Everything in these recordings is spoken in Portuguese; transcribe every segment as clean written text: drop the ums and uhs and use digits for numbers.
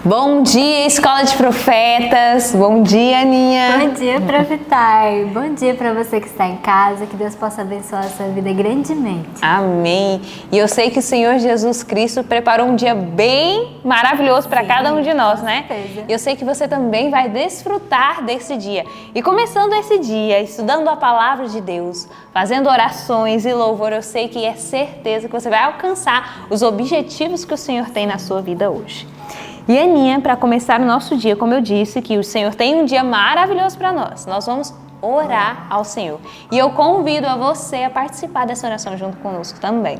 Bom dia, Escola de Profetas. Bom dia, Aninha. Bom dia, Profitar. Bom dia para você que está em casa. Que Deus possa abençoar a sua vida grandemente. Amém. E eu sei que o Senhor Jesus Cristo preparou um dia bem maravilhoso para cada um de nós, né? certeza. Eu sei que você também vai desfrutar desse dia. E começando esse dia, estudando a palavra de Deus, fazendo orações e louvor, eu sei que é certeza que você vai alcançar os objetivos que o Senhor tem na sua vida hoje. E Aninha, para começar o nosso dia, como eu disse, que o Senhor tem um dia maravilhoso para nós. Nós vamos orar ao Senhor. E eu convido a você a participar dessa oração junto conosco também.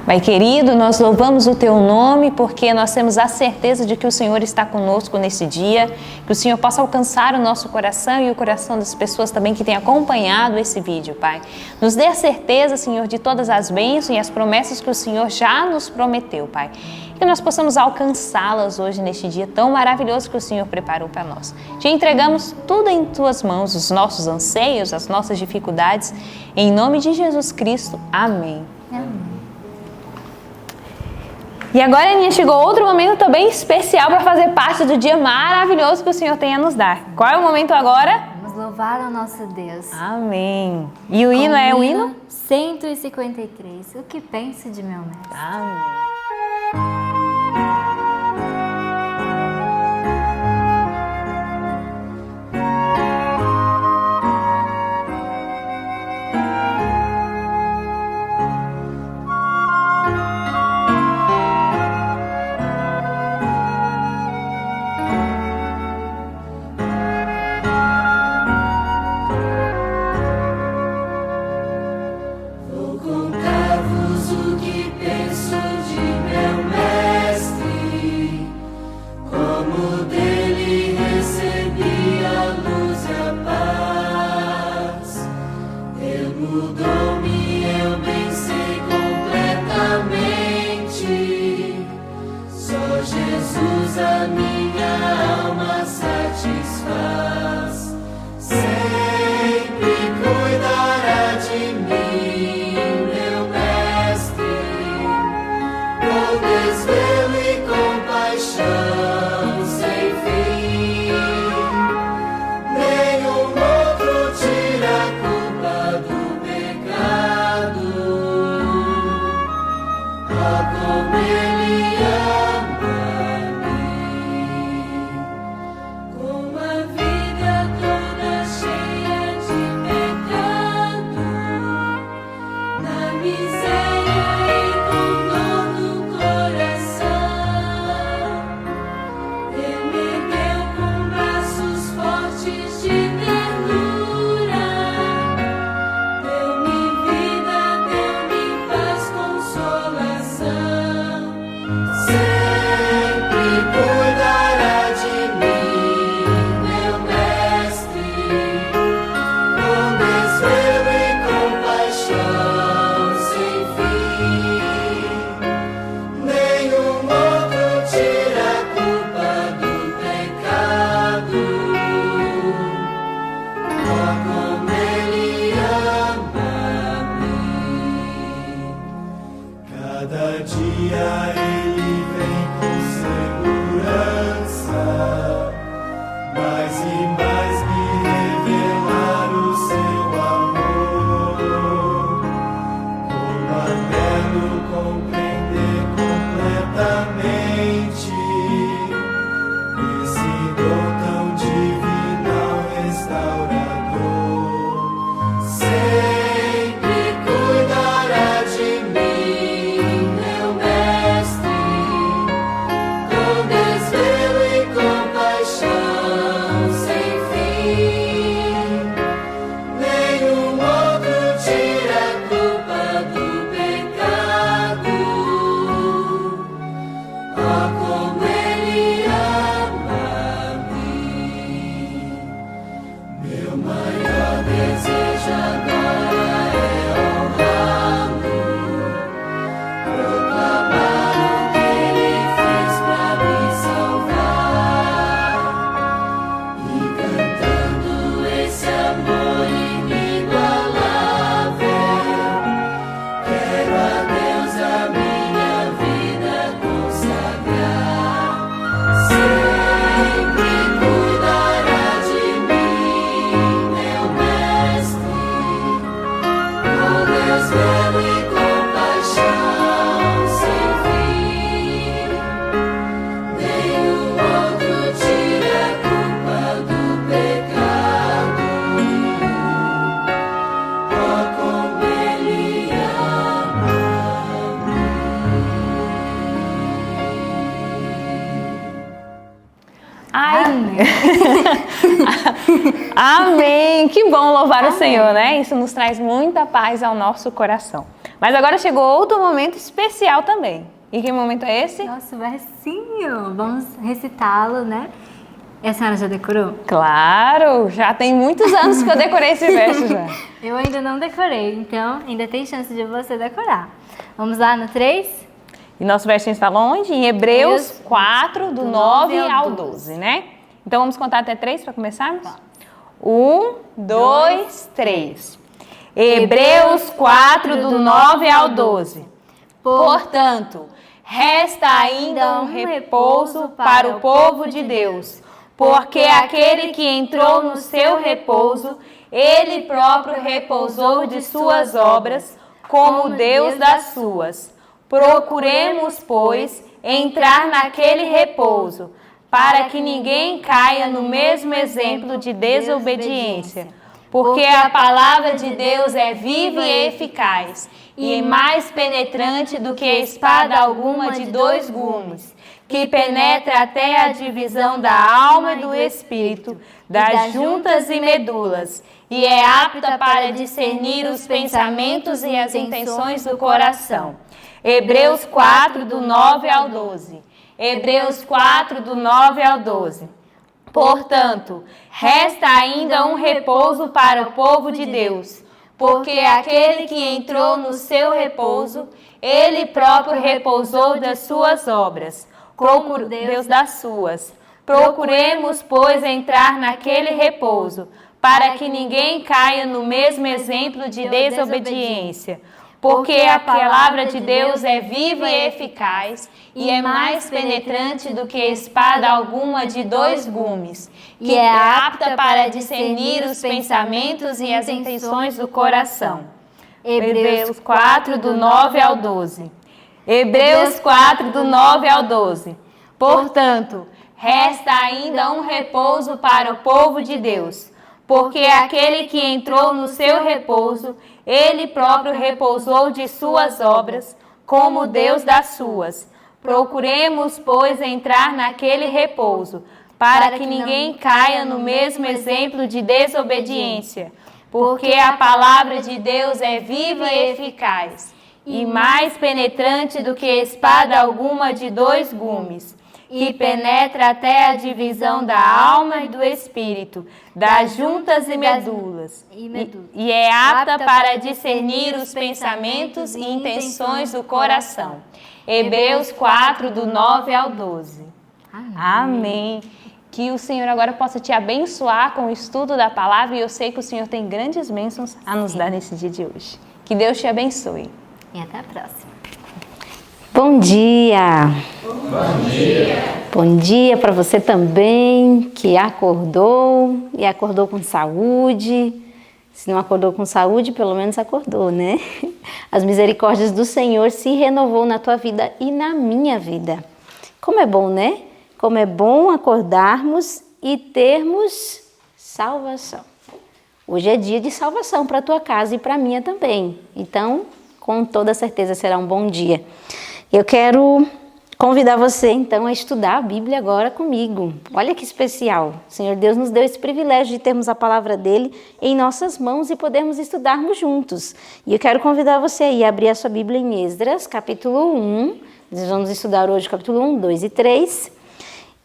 Pai querido, nós louvamos o Teu nome porque nós temos a certeza de que o Senhor está conosco nesse dia, que o Senhor possa alcançar o nosso coração e o coração das pessoas também que têm acompanhado esse vídeo, Pai. Nos dê a certeza, Senhor, de todas as bênçãos e as promessas que o Senhor já nos prometeu, Pai. Que nós possamos alcançá-las hoje neste dia tão maravilhoso que o Senhor preparou para nós. Te entregamos tudo em Tuas mãos, os nossos anseios, as nossas dificuldades. Em nome de Jesus Cristo. Amém. Amém. E agora, Aninha, chegou outro momento também especial para fazer parte do dia maravilhoso que o Senhor tem a nos dar. Qual é o momento agora? Vamos louvar ao nosso Deus. Amém. E o hino é o hino? 153. O que penso de meu mestre? Amém. Amém! Que bom louvar o Senhor, né? Isso nos traz muita paz ao nosso coração. Mas agora chegou outro momento especial também. E que momento é esse? Nosso versinho. Vamos recitá-lo, né? E a senhora já decorou? Claro! Já tem muitos anos que eu decorei esse verso já. Eu ainda não decorei, então ainda tem chance de você decorar. Vamos lá no 3? E nosso versinho está onde? Em Hebreus 4, do 9 ao 12, né? Então vamos contar até 3 para começarmos? 1, 2, 3. Hebreus 4, do 9 ao 12. Portanto, resta ainda um repouso para o povo de Deus, porque aquele que entrou no seu repouso, ele próprio repousou de suas obras, como Deus das suas. Procuremos, pois, entrar naquele repouso, para que ninguém caia no mesmo exemplo de desobediência. Porque a palavra de Deus é viva e eficaz, e mais penetrante do que espada alguma de 2 gumes, que penetra até a divisão da alma e do espírito, das juntas e medulas, e é apta para discernir os pensamentos e as intenções do coração. Hebreus 4, do 9 ao 12. Hebreus 4, do 9 ao 12. Portanto, resta ainda um repouso para o povo de Deus, porque aquele que entrou no seu repouso, ele próprio repousou das suas obras, como Deus das suas. Procuremos, pois, entrar naquele repouso, para que ninguém caia no mesmo exemplo de desobediência. Porque a palavra de Deus é viva e eficaz, e é mais penetrante do que espada alguma de 2 gumes, que é apta para discernir os pensamentos e as intenções do coração. Hebreus 4, do 9 ao 12. Hebreus 4, do 9 ao 12. Portanto, resta ainda um repouso para o povo de Deus, porque aquele que entrou no seu repouso, ele próprio repousou de suas obras, como Deus das suas. Procuremos, pois, entrar naquele repouso, para que ninguém caia no mesmo exemplo de desobediência. Porque a palavra de Deus é viva e eficaz, e mais penetrante do que espada alguma de 2 gumes, que penetra até a divisão da alma e do espírito, das juntas e medulas, e é apta para discernir os pensamentos e intenções do coração. Hebreus 4, do 9 ao 12. Amém. Que o Senhor agora possa te abençoar com o estudo da palavra, e eu sei que o Senhor tem grandes bênçãos a nos dar nesse dia de hoje. Que Deus te abençoe. E até a próxima. Bom dia! Bom dia! Bom dia para você também que acordou e acordou com saúde. Se não acordou com saúde, pelo menos acordou, né? As misericórdias do Senhor se renovou na tua vida e na minha vida. Como é bom, né? Como é bom acordarmos e termos salvação. Hoje é dia de salvação para a tua casa e para a minha também. Então, com toda certeza será um bom dia. Eu quero convidar você, então, a estudar a Bíblia agora comigo. Olha que especial. O Senhor Deus nos deu esse privilégio de termos a palavra dEle em nossas mãos e podermos estudarmos juntos. E eu quero convidar você aí a abrir a sua Bíblia em Esdras, capítulo 1. Nós vamos estudar hoje capítulo 1, 2 e 3.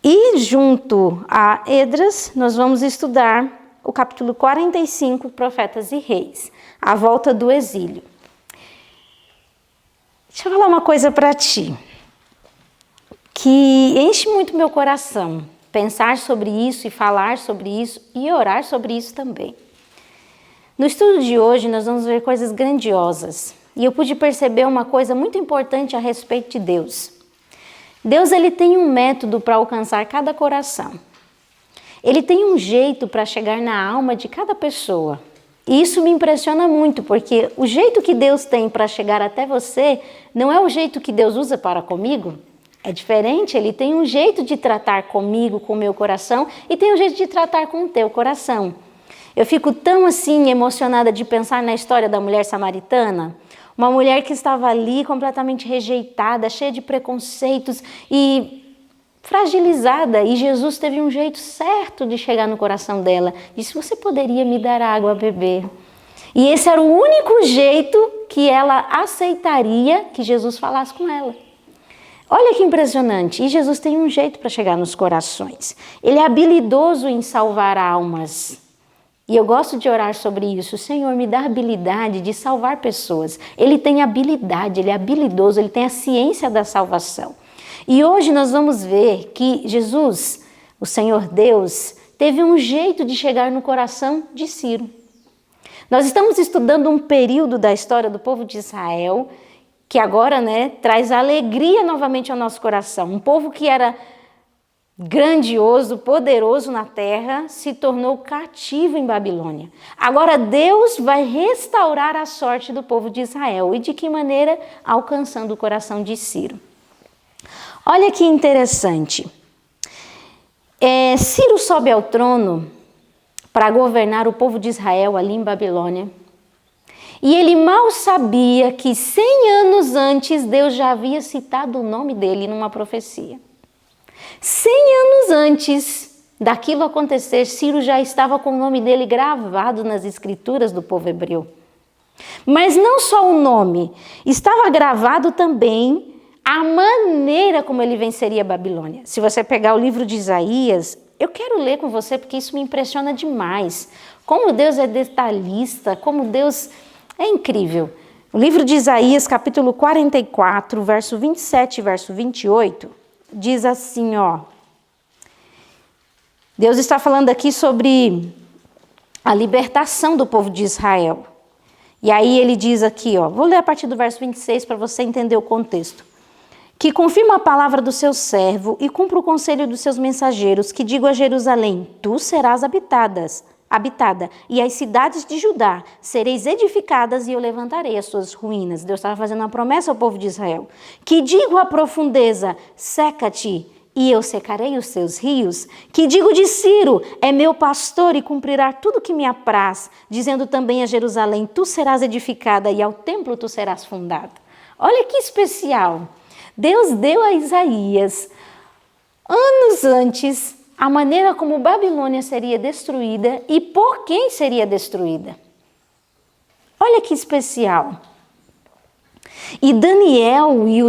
E junto a Esdras, nós vamos estudar o capítulo 45, Profetas e Reis, a volta do exílio. Deixa eu falar uma coisa para ti, que enche muito meu coração, pensar sobre isso e falar sobre isso e orar sobre isso também. No estudo de hoje nós vamos ver coisas grandiosas e eu pude perceber uma coisa muito importante a respeito de Deus. Deus, ele tem um método para alcançar cada coração. Ele tem um jeito para chegar na alma de cada pessoa. E isso me impressiona muito, porque o jeito que Deus tem para chegar até você não é o jeito que Deus usa para comigo. É diferente, ele tem um jeito de tratar comigo, com o meu coração, e tem um jeito de tratar com o teu coração. Eu fico tão assim emocionada de pensar na história da mulher samaritana, uma mulher que estava ali completamente rejeitada, cheia de preconceitos e fragilizada, e Jesus teve um jeito certo de chegar no coração dela. Disse: você poderia me dar água a beber? E esse era o único jeito que ela aceitaria que Jesus falasse com ela. Olha que impressionante. E Jesus tem um jeito para chegar nos corações. Ele é habilidoso em salvar almas. E eu gosto de orar sobre isso. Senhor, me dá a habilidade de salvar pessoas. Ele tem habilidade, ele é habilidoso, ele tem a ciência da salvação. E hoje nós vamos ver que Jesus, o Senhor Deus, teve um jeito de chegar no coração de Ciro. Nós estamos estudando um período da história do povo de Israel, que agora, traz alegria novamente ao nosso coração. Um povo que era grandioso, poderoso na terra, se tornou cativo em Babilônia. Agora Deus vai restaurar a sorte do povo de Israel. E de que maneira? Alcançando o coração de Ciro. Olha que interessante. Ciro sobe ao trono para governar o povo de Israel ali em Babilônia. E ele mal sabia que 100 anos antes Deus já havia citado o nome dele numa profecia. 100 anos antes daquilo acontecer, Ciro já estava com o nome dele gravado nas escrituras do povo hebreu. Mas não só o nome, estava gravado também a maneira como ele venceria a Babilônia. Se você pegar o livro de Isaías, eu quero ler com você porque isso me impressiona demais. Como Deus é detalhista, como Deus é incrível. O livro de Isaías, capítulo 44, verso 27 e verso 28, diz assim, Deus está falando aqui sobre a libertação do povo de Israel. E aí ele diz aqui, vou ler a partir do verso 26 para você entender o contexto. Que confirma a palavra do seu servo e cumpra o conselho dos seus mensageiros, que digo a Jerusalém: tu serás habitada, e as cidades de Judá sereis edificadas, e eu levantarei as suas ruínas. Deus estava fazendo uma promessa ao povo de Israel. Que digo à profundeza: seca-te, e eu secarei os seus rios. Que digo de Ciro: é meu pastor e cumprirá tudo que me apraz. Dizendo também a Jerusalém: tu serás edificada, e ao templo tu serás fundada. Olha que especial. Deus deu a Isaías, anos antes, a maneira como Babilônia seria destruída e por quem seria destruída. Olha que especial. E Daniel e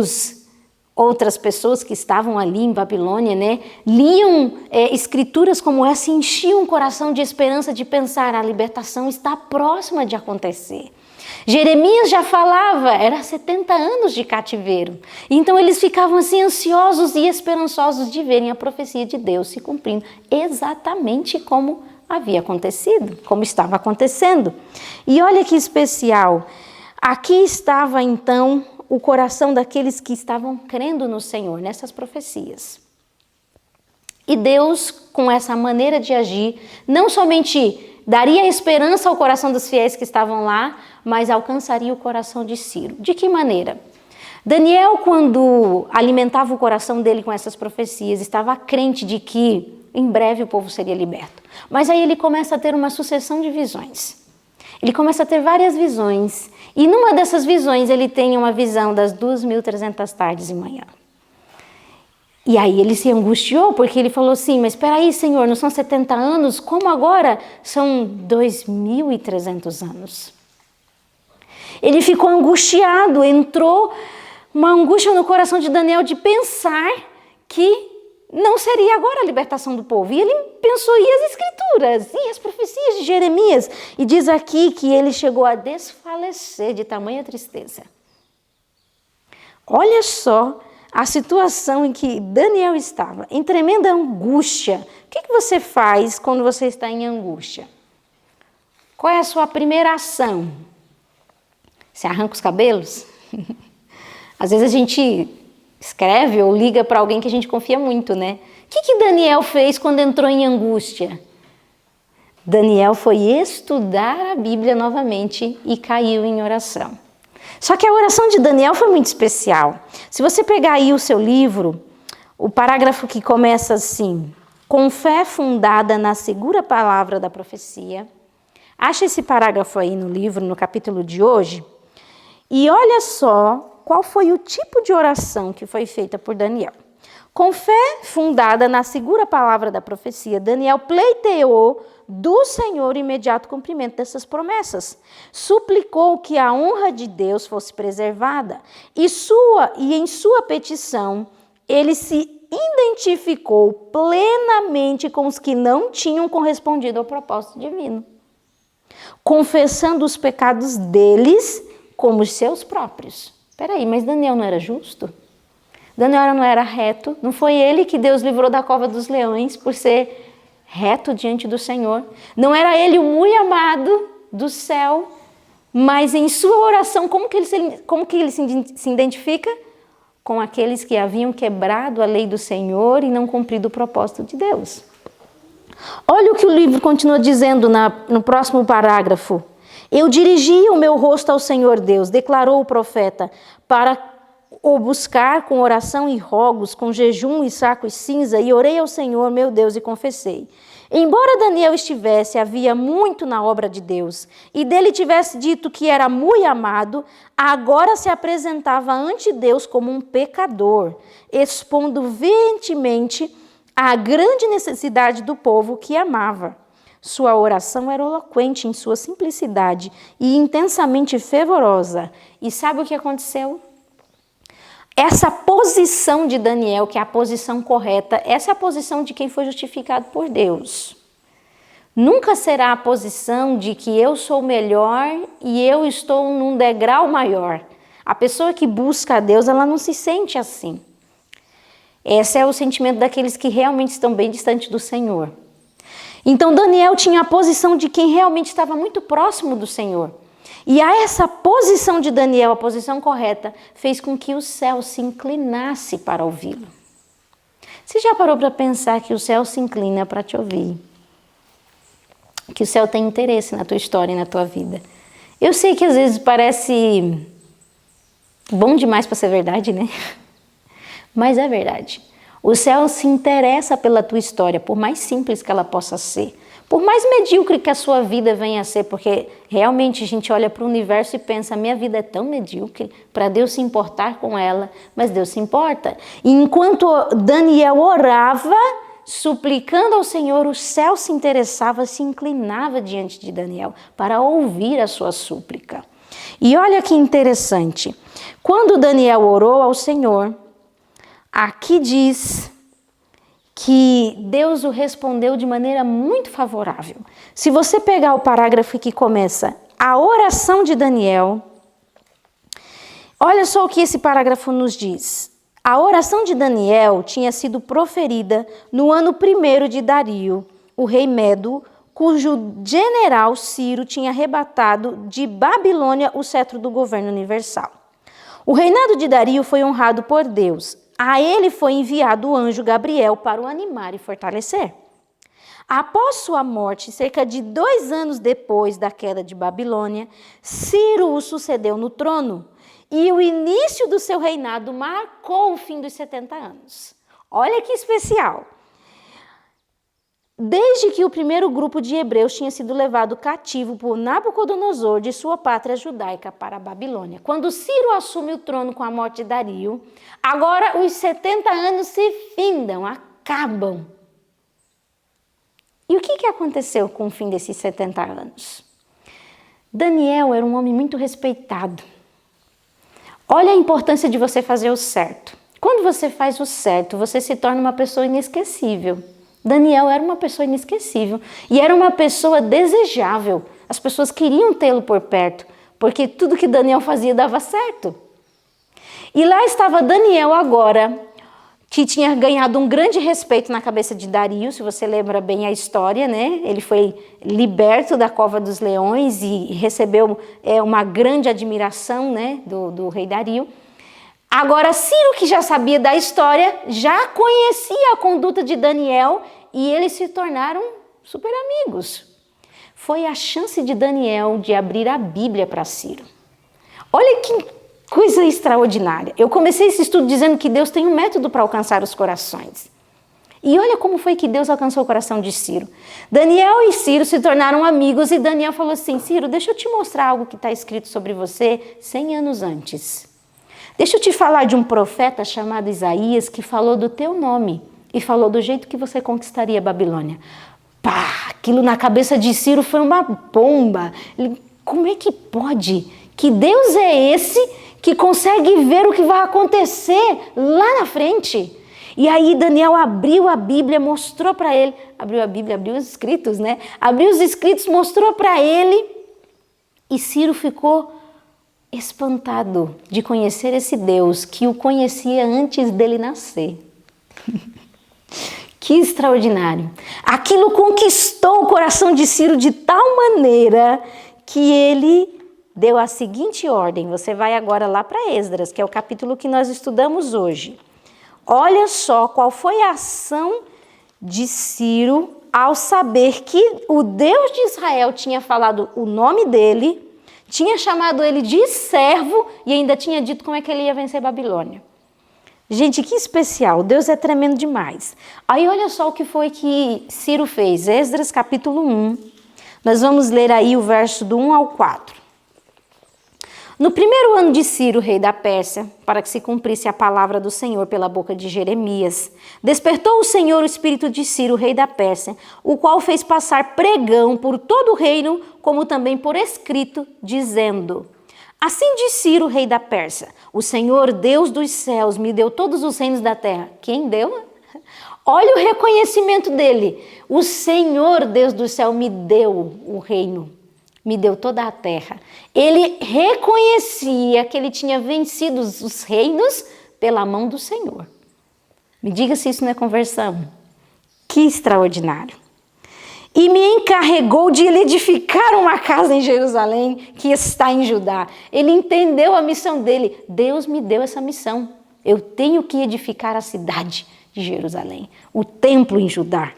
outras pessoas que estavam ali em Babilônia, liam escrituras como essa e enchiam o coração de esperança de pensar: a libertação está próxima de acontecer. Jeremias já falava, era 70 anos de cativeiro. Então eles ficavam assim ansiosos e esperançosos de verem a profecia de Deus se cumprindo exatamente como havia acontecido, como estava acontecendo. E olha que especial, aqui estava então o coração daqueles que estavam crendo no Senhor, nessas profecias. E Deus, com essa maneira de agir, não somente daria esperança ao coração dos fiéis que estavam lá, mas alcançaria o coração de Ciro. De que maneira? Daniel, quando alimentava o coração dele com essas profecias, estava crente de que em breve o povo seria liberto. Mas aí ele começa a ter uma sucessão de visões. Ele começa a ter várias visões. E numa dessas visões ele tem uma visão das 2.300 tardes e manhã. E aí ele se angustiou, porque ele falou assim: mas espera aí, Senhor, não são 70 anos? Como agora são 2.300 anos? Ele ficou angustiado, entrou uma angústia no coração de Daniel de pensar que não seria agora a libertação do povo. E ele pensou: e as escrituras? E as profecias de Jeremias? E diz aqui que ele chegou a desfalecer de tamanha tristeza. Olha só a situação em que Daniel estava, em tremenda angústia. O que você faz quando você está em angústia? Qual é a sua primeira ação? Você arranca os cabelos? Às vezes a gente escreve ou liga para alguém que a gente confia muito, né? O que Daniel fez quando entrou em angústia? Daniel foi estudar a Bíblia novamente e caiu em oração. Só que a oração de Daniel foi muito especial. Se você pegar aí o seu livro, o parágrafo que começa assim: com fé fundada na segura palavra da profecia. Acha esse parágrafo aí no livro, no capítulo de hoje. E olha só qual foi o tipo de oração que foi feita por Daniel. Com fé fundada na segura palavra da profecia, Daniel pleiteou do Senhor o imediato cumprimento dessas promessas. Suplicou que a honra de Deus fosse preservada e em sua petição ele se identificou plenamente com os que não tinham correspondido ao propósito divino, confessando os pecados deles como os seus próprios. Peraí, mas Daniel não era justo? Daniel não era reto? Não foi ele que Deus livrou da cova dos leões por ser reto diante do Senhor? Não era ele o muito amado do céu? Mas em sua oração, como que ele se identifica? Com aqueles que haviam quebrado a lei do Senhor e não cumprido o propósito de Deus. Olha o que o livro continua dizendo no próximo parágrafo. Eu dirigi o meu rosto ao Senhor Deus, declarou o profeta, para o buscar com oração e rogos, com jejum e saco e cinza, e orei ao Senhor, meu Deus, e confessei. Embora Daniel havia muito na obra de Deus, e dele tivesse dito que era muito amado, agora se apresentava ante Deus como um pecador, expondo veementemente a grande necessidade do povo que amava. Sua oração era eloquente em sua simplicidade e intensamente fervorosa. E sabe o que aconteceu? Essa posição de Daniel, que é a posição correta, essa é a posição de quem foi justificado por Deus. Nunca será a posição de que eu sou melhor e eu estou num degrau maior. A pessoa que busca a Deus, ela não se sente assim. Esse é o sentimento daqueles que realmente estão bem distante do Senhor. Então Daniel tinha a posição de quem realmente estava muito próximo do Senhor. E a essa posição de Daniel, a posição correta, fez com que o céu se inclinasse para ouvi-lo. Você já parou para pensar que o céu se inclina para te ouvir? Que o céu tem interesse na tua história e na tua vida. Eu sei que às vezes parece bom demais para ser verdade, né? Mas é verdade. O céu se interessa pela tua história, por mais simples que ela possa ser. Por mais medíocre que a sua vida venha a ser, porque realmente a gente olha para o universo e pensa, minha vida é tão medíocre para Deus se importar com ela, mas Deus se importa. E enquanto Daniel orava, suplicando ao Senhor, o céu se interessava, se inclinava diante de Daniel para ouvir a sua súplica. E olha que interessante, quando Daniel orou ao Senhor, aqui diz que Deus o respondeu de maneira muito favorável. Se você pegar o parágrafo que começa, a oração de Daniel, olha só o que esse parágrafo nos diz. A oração de Daniel tinha sido proferida no ano 1º de Dario, o rei Medo, cujo general Ciro tinha arrebatado de Babilônia o cetro do governo universal. O reinado de Dario foi honrado por Deus. A ele foi enviado o anjo Gabriel para o animar e fortalecer. Após sua morte, cerca de 2 anos depois da queda de Babilônia, Ciro o sucedeu no trono e o início do seu reinado marcou o fim dos 70 anos. Olha que especial! Desde que o primeiro grupo de hebreus tinha sido levado cativo por Nabucodonosor de sua pátria judaica para a Babilônia. Quando Ciro assume o trono com a morte de Dario, agora os 70 anos se findam, acabam. E o que aconteceu com o fim desses 70 anos? Daniel era um homem muito respeitado. Olha a importância de você fazer o certo. Quando você faz o certo, você se torna uma pessoa inesquecível. Daniel era uma pessoa inesquecível e era uma pessoa desejável. As pessoas queriam tê-lo por perto, porque tudo que Daniel fazia dava certo. E lá estava Daniel agora, que tinha ganhado um grande respeito na cabeça de Dario, se você lembra bem a história, né? Ele foi liberto da cova dos leões e recebeu uma grande admiração, né, do rei Dario. Agora, Ciro, que já sabia da história, já conhecia a conduta de Daniel e eles se tornaram super amigos. Foi a chance de Daniel de abrir a Bíblia para Ciro. Olha que coisa extraordinária. Eu comecei esse estudo dizendo que Deus tem um método para alcançar os corações. E olha como foi que Deus alcançou o coração de Ciro. Daniel e Ciro se tornaram amigos e Daniel falou assim, Ciro, deixa eu te mostrar algo que está escrito sobre você 100 anos antes. Deixa eu te falar de um profeta chamado Isaías que falou do teu nome e falou do jeito que você conquistaria a Babilônia. Pá, aquilo na cabeça de Ciro foi uma bomba. Como é que pode? Que Deus é esse que consegue ver o que vai acontecer lá na frente? E aí Daniel abriu a Bíblia, mostrou para ele, abriu a Bíblia, abriu os escritos, né? Abriu os escritos, mostrou para ele e Ciro ficou espantado de conhecer esse Deus que o conhecia antes dele nascer. Que extraordinário! Aquilo conquistou o coração de Ciro de tal maneira que ele deu a seguinte ordem. Você vai agora lá para Esdras, que é o capítulo que nós estudamos hoje. Olha só qual foi a ação de Ciro ao saber que o Deus de Israel tinha falado o nome dele, tinha chamado ele de servo e ainda tinha dito como é que ele ia vencer Babilônia. Gente, que especial, Deus é tremendo demais. Aí olha só o que foi que Ciro fez, Esdras capítulo 1, nós vamos ler aí o verso do 1 ao 4. No primeiro ano de Ciro, rei da Pérsia, para que se cumprisse a palavra do Senhor pela boca de Jeremias, despertou o Senhor o espírito de Ciro, rei da Pérsia, o qual fez passar pregão por todo o reino, como também por escrito, dizendo: Assim diz Ciro, rei da Pérsia, o Senhor, Deus dos céus, me deu todos os reinos da terra. Quem deu? Olha o reconhecimento dele. O Senhor, Deus do céu, me deu o reino. Me deu toda a terra. Ele reconhecia que ele tinha vencido os reinos pela mão do Senhor. Me diga se isso não é conversão. Que extraordinário. E me encarregou de ele edificar uma casa em Jerusalém, que está em Judá. Ele entendeu a missão dele. Deus me deu essa missão. Eu tenho que edificar a cidade de Jerusalém, o templo em Judá.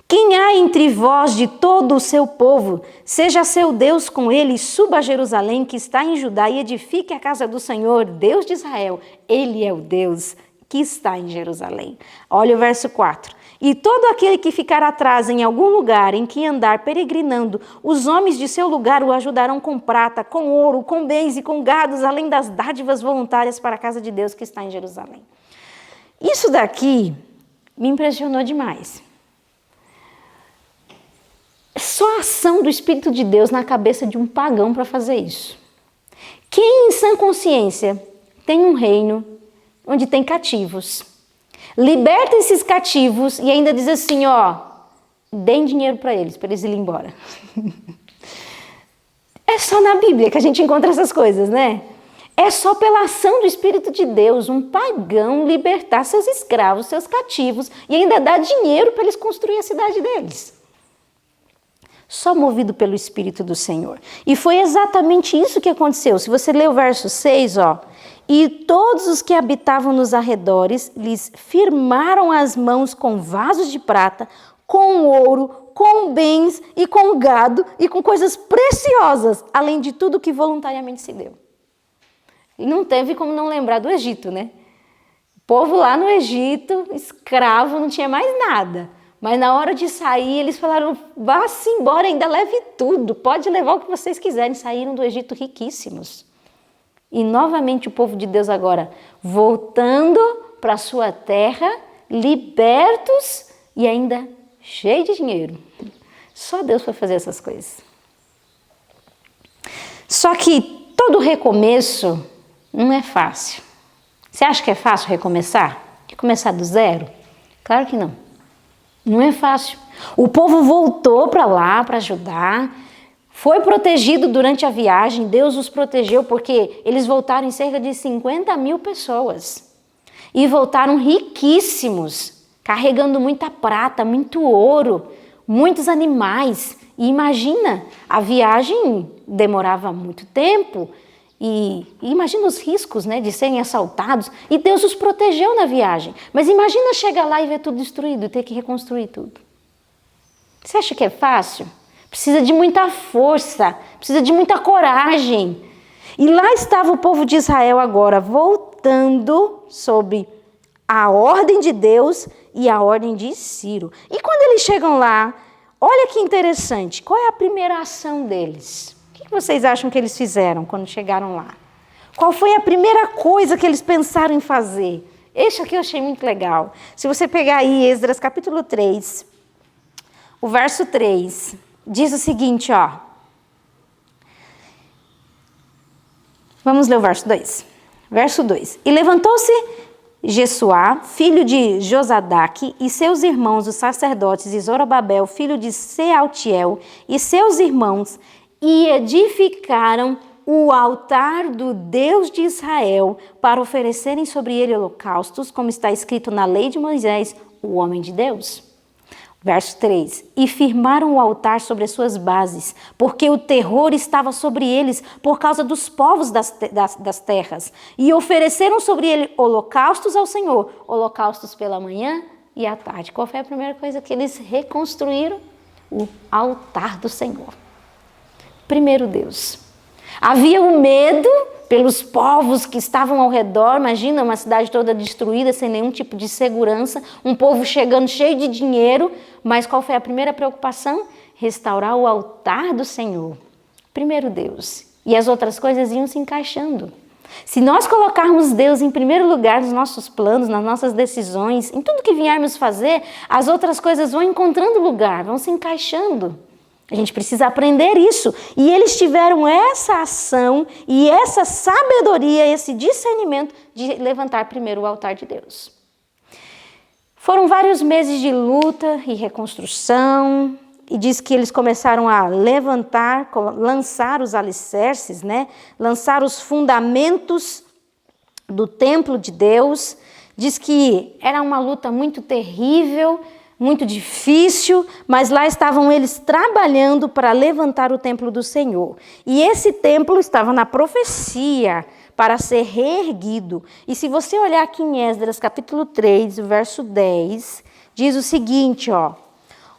Quem há entre vós de todo o seu povo, seja seu Deus com ele, suba a Jerusalém, que está em Judá, e edifique a casa do Senhor, Deus de Israel. Ele é o Deus que está em Jerusalém. Olha o verso 4. E todo aquele que ficar atrás em algum lugar em que andar peregrinando, os homens de seu lugar o ajudarão com prata, com ouro, com bens e com gados, além das dádivas voluntárias para a casa de Deus que está em Jerusalém. Isso daqui me impressionou demais. Só a ação do Espírito de Deus na cabeça de um pagão para fazer isso. Quem em sã consciência tem um reino onde tem cativos, liberta esses cativos e ainda diz assim, ó, deem dinheiro para eles irem embora. É só na Bíblia que a gente encontra essas coisas, né? É só pela ação do Espírito de Deus um pagão libertar seus escravos, seus cativos e ainda dar dinheiro para eles construírem a cidade deles. Só movido pelo Espírito do Senhor. E foi exatamente isso que aconteceu. Se você ler o verso 6, ó. E todos os que habitavam nos arredores lhes firmaram as mãos com vasos de prata, com ouro, com bens e com gado e com coisas preciosas, além de tudo que voluntariamente se deu. E não teve como não lembrar do Egito, né? O povo lá no Egito, escravo, não tinha mais nada. Mas na hora de sair, eles falaram, vá-se embora, ainda leve tudo, pode levar o que vocês quiserem. Saíram do Egito riquíssimos. E novamente o povo de Deus agora, voltando para a sua terra, libertos e ainda cheio de dinheiro. Só Deus para fazer essas coisas. Só que todo recomeço não é fácil. Você acha que é fácil recomeçar? Recomeçar do zero? Claro que não. Não é fácil. O povo voltou para lá para ajudar, foi protegido durante a viagem, Deus os protegeu porque eles voltaram em cerca de 50 mil pessoas. E voltaram riquíssimos, carregando muita prata, muito ouro, muitos animais. E imagina, a viagem demorava muito tempo e imagina os riscos, né, de serem assaltados. E Deus os protegeu na viagem. Mas imagina chegar lá e ver tudo destruído e ter que reconstruir tudo. Você acha que é fácil? Precisa de muita força, precisa de muita coragem. E lá estava o povo de Israel agora, voltando sobre a ordem de Deus e a ordem de Ciro. E quando eles chegam lá, olha que interessante, qual é a primeira ação deles? O que vocês acham que eles fizeram quando chegaram lá? Qual foi a primeira coisa que eles pensaram em fazer? Esse aqui eu achei muito legal. Se você pegar aí Esdras capítulo 3, o verso 3, diz o seguinte, ó. Vamos ler o verso 2. Verso 2. E levantou-se Jesuá, filho de Josadaque, e seus irmãos, os sacerdotes, e Zorobabel, filho de Sealtiel, e seus irmãos, e edificaram o altar do Deus de Israel para oferecerem sobre ele holocaustos, como está escrito na lei de Moisés, o homem de Deus. Verso 3, e firmaram o altar sobre as suas bases, porque o terror estava sobre eles por causa dos povos das terras, e ofereceram sobre ele holocaustos ao Senhor, holocaustos pela manhã e à tarde. Qual foi a primeira coisa que eles reconstruíram? O altar do Senhor. Primeiro Deus. Havia o medo pelos povos que estavam ao redor, imagina uma cidade toda destruída, sem nenhum tipo de segurança, um povo chegando cheio de dinheiro, mas qual foi a primeira preocupação? Restaurar o altar do Senhor. Primeiro Deus. E as outras coisas iam se encaixando. Se nós colocarmos Deus em primeiro lugar nos nossos planos, nas nossas decisões, em tudo que viermos fazer, as outras coisas vão encontrando lugar, vão se encaixando. A gente precisa aprender isso. E eles tiveram essa ação e essa sabedoria, esse discernimento de levantar primeiro o altar de Deus. Foram vários meses de luta e reconstrução. E diz que eles começaram a levantar, lançar os alicerces, né? Lançar os fundamentos do templo de Deus. Diz que era uma luta muito terrível, muito difícil, mas lá estavam eles trabalhando para levantar o templo do Senhor. E esse templo estava na profecia para ser reerguido. E se você olhar aqui em Esdras capítulo 3, verso 10, diz o seguinte, ó.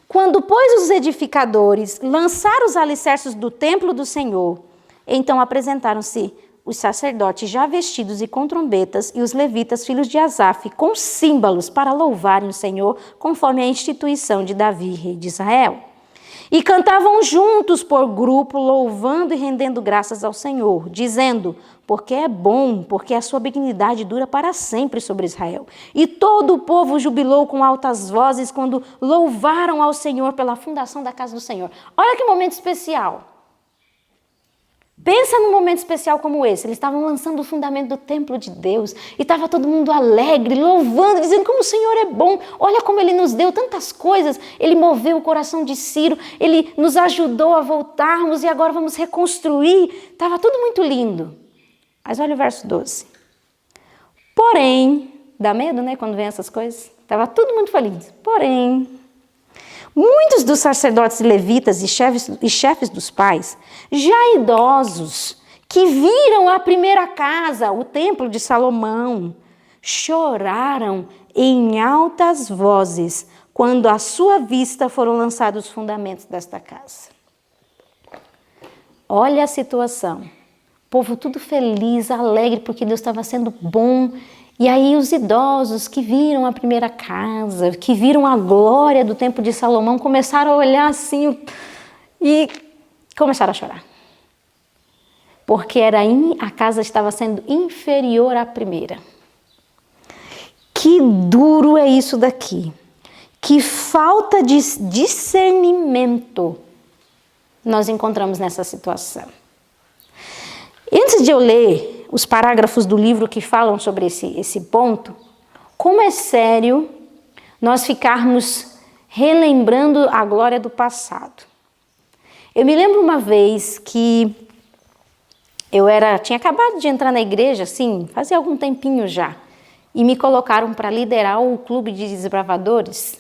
Quando, pois, os edificadores lançaram os alicerces do templo do Senhor, então apresentaram-se os sacerdotes já vestidos e com trombetas, e os levitas, filhos de Asaf, com símbolos para louvarem o Senhor, conforme a instituição de Davi, rei de Israel. E cantavam juntos por grupo, louvando e rendendo graças ao Senhor, dizendo, porque é bom, porque a sua benignidade dura para sempre sobre Israel. E todo o povo jubilou com altas vozes quando louvaram ao Senhor pela fundação da casa do Senhor. Olha que momento especial. Pensa num momento especial como esse. Eles estavam lançando o fundamento do templo de Deus e estava todo mundo alegre, louvando, dizendo como o Senhor é bom. Olha como Ele nos deu tantas coisas. Ele moveu o coração de Ciro, Ele nos ajudou a voltarmos e agora vamos reconstruir. Estava tudo muito lindo. Mas olha o verso 12. Porém, dá medo, né, quando vem essas coisas? Estava tudo muito feliz. Porém, muitos dos sacerdotes levitas e chefes dos pais, já idosos, que viram a primeira casa, o templo de Salomão, choraram em altas vozes quando à sua vista foram lançados os fundamentos desta casa. Olha a situação. O povo tudo feliz, alegre, porque Deus estava sendo bom. E aí os idosos que viram a primeira casa, que viram a glória do templo de Salomão, começaram a olhar assim e começaram a chorar. Porque a casa estava sendo inferior à primeira. Que duro é isso daqui. Que falta de discernimento nós encontramos nessa situação. Antes de eu ler os parágrafos do livro que falam sobre esse ponto, como é sério nós ficarmos relembrando a glória do passado. Eu me lembro uma vez que tinha acabado de entrar na igreja, assim, fazia algum tempinho já, e me colocaram para liderar o clube de desbravadores.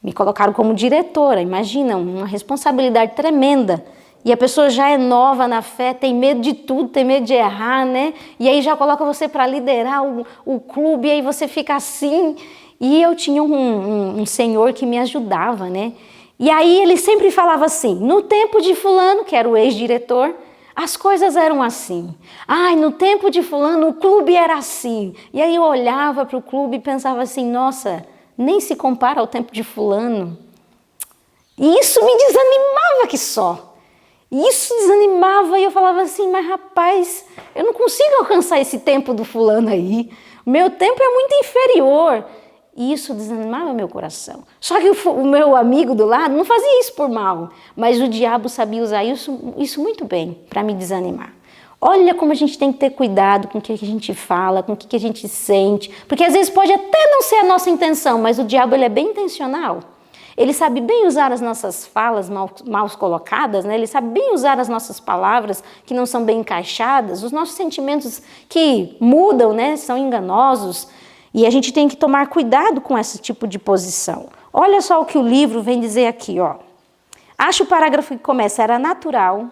Me colocaram como diretora, imagina, uma responsabilidade tremenda. E a pessoa já é nova na fé, tem medo de tudo, tem medo de errar, né? E aí já coloca você para liderar o clube, e aí você fica assim. E eu tinha um senhor que me ajudava, né? E aí ele sempre falava assim, no tempo de fulano, que era o ex-diretor, as coisas eram assim. Ai, no tempo de fulano, o clube era assim. E aí eu olhava para o clube e pensava assim, nossa, nem se compara ao tempo de fulano. E isso me desanimava que só. E isso desanimava e eu falava assim, mas rapaz, eu não consigo alcançar esse tempo do fulano aí. Meu tempo é muito inferior. E isso desanimava meu coração. Só que o meu amigo do lado não fazia isso por mal, mas o diabo sabia usar isso muito bem para me desanimar. Olha como a gente tem que ter cuidado com o que a gente fala, com o que a gente sente, porque às vezes pode até não ser a nossa intenção, mas o diabo ele é bem intencional. Ele sabe bem usar as nossas falas mal colocadas, né? Ele sabe bem usar as nossas palavras que não são bem encaixadas, os nossos sentimentos que mudam, né? São enganosos. E a gente tem que tomar cuidado com esse tipo de posição. Olha só o que o livro vem dizer aqui, ó. Acho o parágrafo que começa, era natural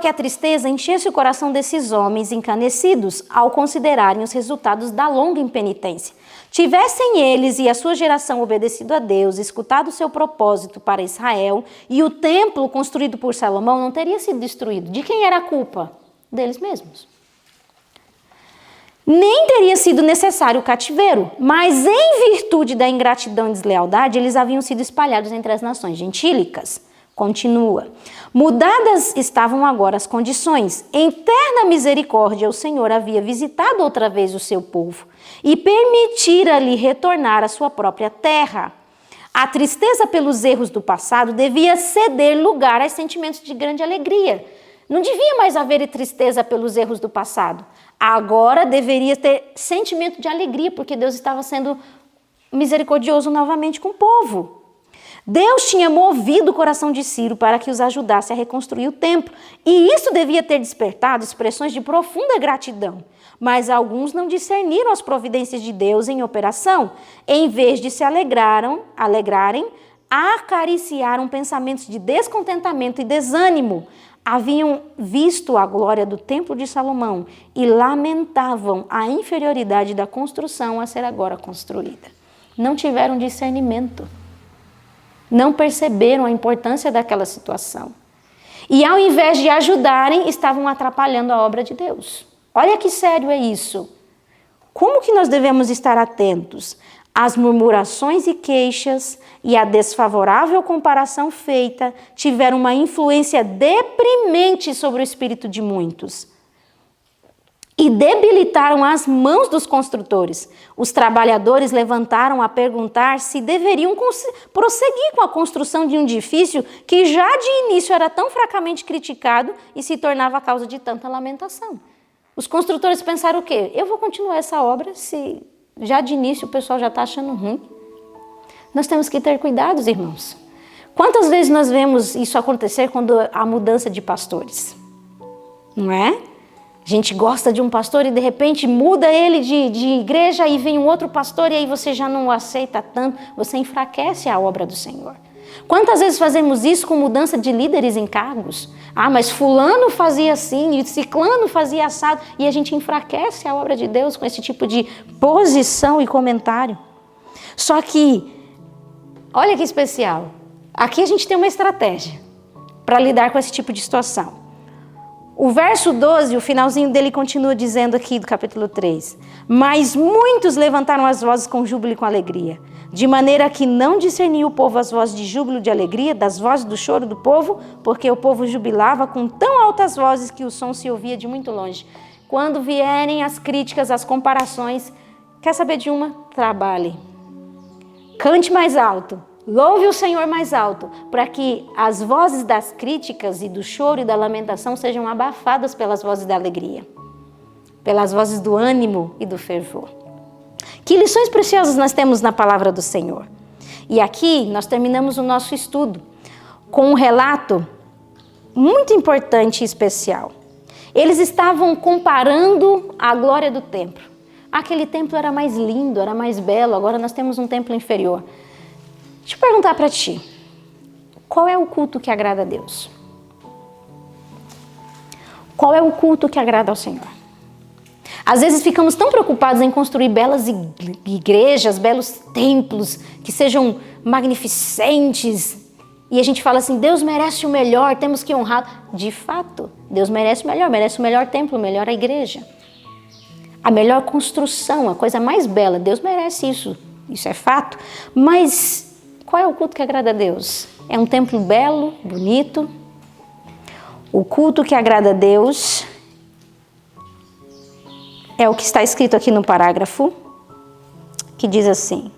que a tristeza enchesse o coração desses homens encanecidos ao considerarem os resultados da longa impenitência. Tivessem eles e a sua geração obedecido a Deus, escutado o seu propósito para Israel, e o templo construído por Salomão não teria sido destruído. De quem era a culpa? Deles mesmos. Nem teria sido necessário o cativeiro, mas em virtude da ingratidão e deslealdade, eles haviam sido espalhados entre as nações gentílicas. Continua. Mudadas estavam agora as condições. Em terna misericórdia, o Senhor havia visitado outra vez o seu povo e permitira-lhe retornar à sua própria terra. A tristeza pelos erros do passado devia ceder lugar a sentimentos de grande alegria. Não devia mais haver tristeza pelos erros do passado. Agora deveria ter sentimento de alegria, porque Deus estava sendo misericordioso novamente com o povo. Deus tinha movido o coração de Ciro para que os ajudasse a reconstruir o templo, e isso devia ter despertado expressões de profunda gratidão. Mas alguns não discerniram as providências de Deus em operação, em vez de se alegrarem, acariciaram pensamentos de descontentamento e desânimo. Haviam visto a glória do templo de Salomão e lamentavam a inferioridade da construção a ser agora construída. Não tiveram discernimento. Não perceberam a importância daquela situação. E ao invés de ajudarem, estavam atrapalhando a obra de Deus. Olha que sério é isso. Como que nós devemos estar atentos? As murmurações e queixas e a desfavorável comparação feita tiveram uma influência deprimente sobre o espírito de muitos e debilitaram as mãos dos construtores. Os trabalhadores levantaram a perguntar se deveriam prosseguir com a construção de um edifício que já de início era tão fracamente criticado e se tornava a causa de tanta lamentação. Os construtores pensaram o quê? Eu vou continuar essa obra se já de início o pessoal já está achando ruim. Nós temos que ter cuidados, irmãos. Quantas vezes nós vemos isso acontecer quando há mudança de pastores? Não é? A gente gosta de um pastor e de repente muda ele de igreja e vem um outro pastor e aí você já não o aceita tanto, você enfraquece a obra do Senhor. Quantas vezes fazemos isso com mudança de líderes em cargos? Ah, mas fulano fazia assim e ciclano fazia assado, e a gente enfraquece a obra de Deus com esse tipo de posição e comentário. Só que, olha que especial, aqui a gente tem uma estratégia para lidar com esse tipo de situação. O verso 12, o finalzinho dele continua dizendo aqui do capítulo 3. Mas muitos levantaram as vozes com júbilo e com alegria, de maneira que não discernia o povo as vozes de júbilo e de alegria, das vozes do choro do povo, porque o povo jubilava com tão altas vozes que o som se ouvia de muito longe. Quando vierem as críticas, as comparações, quer saber de uma? Trabalhe. Cante mais alto. Louve o Senhor mais alto, para que as vozes das críticas e do choro e da lamentação sejam abafadas pelas vozes da alegria, pelas vozes do ânimo e do fervor. Que lições preciosas nós temos na palavra do Senhor. E aqui nós terminamos o nosso estudo com um relato muito importante e especial. Eles estavam comparando a glória do templo. Aquele templo era mais lindo, era mais belo, agora nós temos um templo inferior. Deixa eu perguntar para ti, qual é o culto que agrada a Deus? Qual é o culto que agrada ao Senhor? Às vezes ficamos tão preocupados em construir belas igrejas, belos templos, que sejam magnificentes, e a gente fala assim, Deus merece o melhor, temos que honrar. De fato, Deus merece o melhor templo, melhor a igreja. A melhor construção, a coisa mais bela, Deus merece isso é fato, mas qual é o culto que agrada a Deus? é um templo belo, bonito. O culto que agrada a Deus é o que está escrito aqui no parágrafo, que diz assim: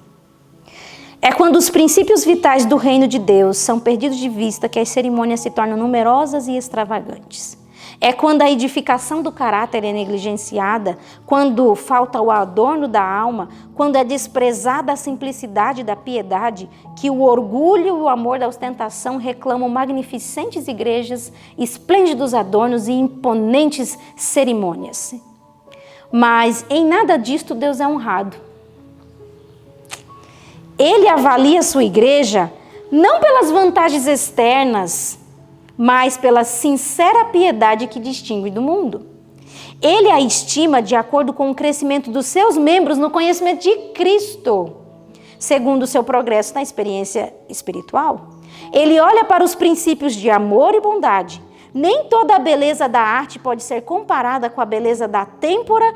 é quando os princípios vitais do reino de Deus são perdidos de vista que as cerimônias se tornam numerosas e extravagantes. É quando a edificação do caráter é negligenciada, quando falta o adorno da alma, quando é desprezada a simplicidade da piedade, que o orgulho e o amor da ostentação reclamam magnificentes igrejas, esplêndidos adornos e imponentes cerimônias. Mas em nada disto Deus é honrado. Ele avalia sua igreja não pelas vantagens externas, mas pela sincera piedade que distingue do mundo. Ele a estima de acordo com o crescimento dos seus membros no conhecimento de Cristo, segundo o seu progresso na experiência espiritual. Ele olha para os princípios de amor e bondade. Nem toda a beleza da arte pode ser comparada com a beleza da têmpera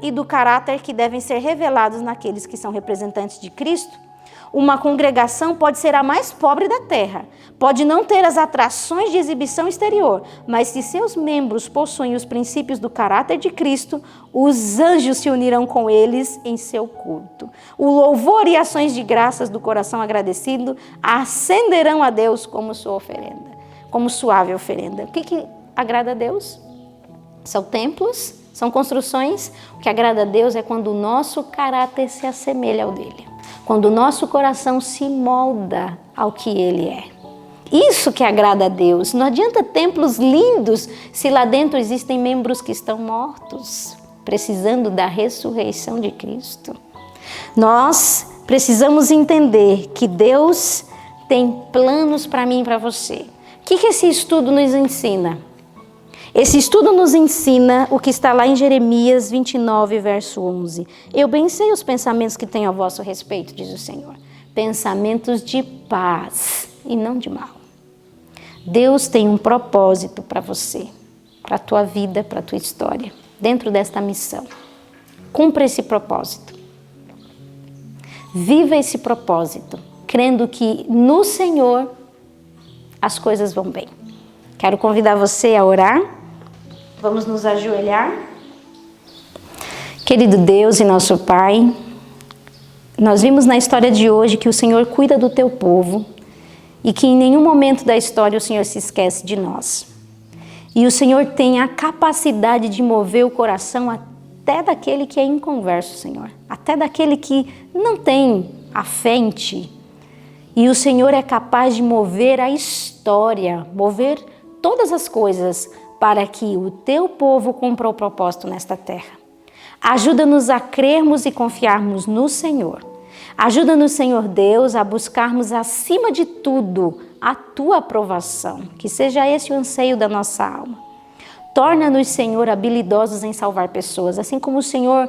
e do caráter que devem ser revelados naqueles que são representantes de Cristo. Uma congregação pode ser a mais pobre da terra, pode não ter as atrações de exibição exterior, mas se seus membros possuem os princípios do caráter de Cristo, os anjos se unirão com eles em seu culto. O louvor e ações de graças do coração agradecido ascenderão a Deus como sua oferenda, como suave oferenda. O que agrada a Deus? São templos, são construções. O que agrada a Deus é quando o nosso caráter se assemelha ao dele. Quando o nosso coração se molda ao que Ele é. Isso que agrada a Deus. Não adianta templos lindos se lá dentro existem membros que estão mortos, precisando da ressurreição de Cristo. Nós precisamos entender que Deus tem planos para mim e para você. O que esse estudo nos ensina? Esse estudo nos ensina o que está lá em Jeremias 29, verso 11. Eu bem sei os pensamentos que tenho a vosso respeito, diz o Senhor. Pensamentos de paz e não de mal. Deus tem um propósito para você, para a tua vida, para a tua história, dentro desta missão. Cumpra esse propósito. Viva esse propósito, crendo que no Senhor as coisas vão bem. Quero convidar você a orar. Vamos nos ajoelhar. Querido Deus e nosso Pai, nós vimos na história de hoje que o Senhor cuida do teu povo e que em nenhum momento da história o Senhor se esquece de nós. E o Senhor tem a capacidade de mover o coração até daquele que é inconverso, Senhor. Até daquele que não tem a fé em Ti. E o Senhor é capaz de mover a história, mover todas as coisas para que o teu povo cumpra o propósito nesta terra. Ajuda-nos a crermos e confiarmos no Senhor. Ajuda-nos, Senhor Deus, a buscarmos acima de tudo a tua aprovação, que seja esse o anseio da nossa alma. Torna-nos, Senhor, habilidosos em salvar pessoas, assim como o Senhor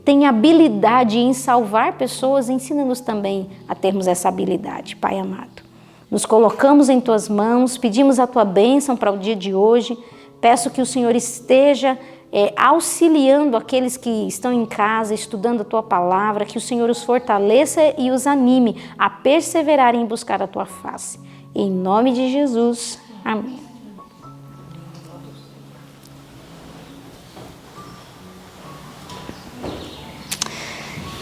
tem habilidade em salvar pessoas, ensina-nos também a termos essa habilidade, Pai amado. Nos colocamos em tuas mãos, pedimos a tua bênção para o dia de hoje. Peço que o Senhor esteja auxiliando aqueles que estão em casa, estudando a tua palavra, que o Senhor os fortaleça e os anime a perseverarem em buscar a tua face. Em nome de Jesus, amém.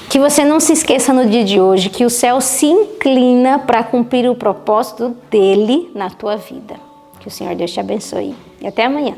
Que você não se esqueça no dia de hoje que o céu se inclina para cumprir o propósito dele na tua vida. Que o Senhor Deus te abençoe. E até amanhã.